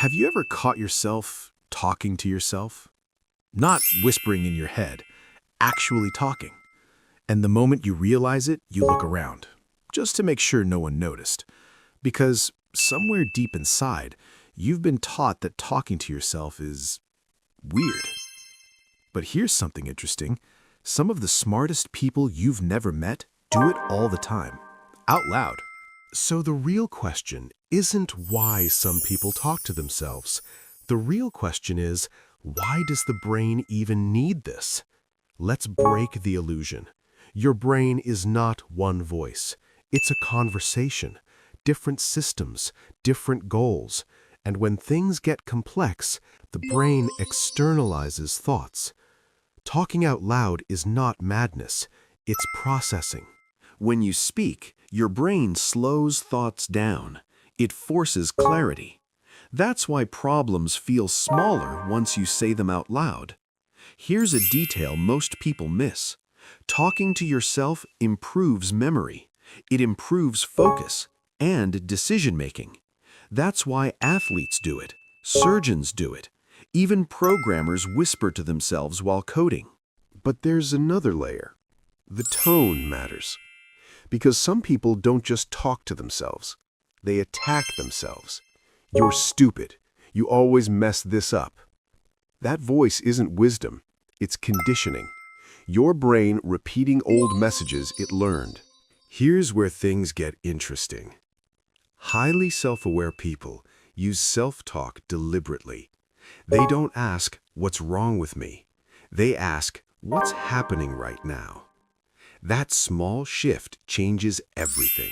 Have you ever caught yourself talking to yourself? Not whispering in your head, actually talking. And the moment you realize it, you look around, just to make sure no one noticed. Because somewhere deep inside, you've been taught that talking to yourself is weird. But here's something interesting. Some of the smartest people you've never met do it all the time, out loud. So the real question isn't why some people talk to themselves. The real question is, why does the brain even need this? Let's break the illusion. Your brain is not one voice. It's a conversation, different systems, different goals. And when things get complex, the brain externalizes thoughts. Talking out loud is not madness, it's processing. When you speak, your brain slows thoughts down. It forces clarity. That's why problems feel smaller once you say them out loud. Here's a detail most people miss. Talking to yourself improves memory. It improves focus and decision-making. That's why athletes do it, surgeons do it. Even programmers whisper to themselves while coding. But there's another layer. The tone matters. Because some people don't just talk to themselves. They attack themselves. You're stupid. You always mess this up. That voice isn't wisdom. It's conditioning. Your brain repeating old messages it learned. Here's where things get interesting. Highly self-aware people use self-talk deliberately. They don't ask, "What's wrong with me?" They ask, "What's happening right now?" That small shift changes everything.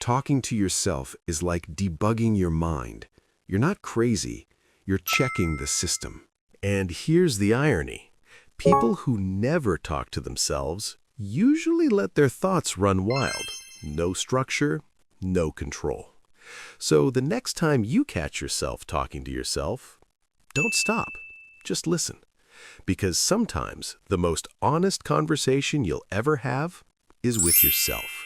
Talking to yourself is like debugging your mind. You're not crazy, you're checking the system. And here's the irony. People who never talk to themselves usually let their thoughts run wild. No structure, no control. So the next time you catch yourself talking to yourself, don't stop, just listen. Because sometimes the most honest conversation you'll ever have is with yourself.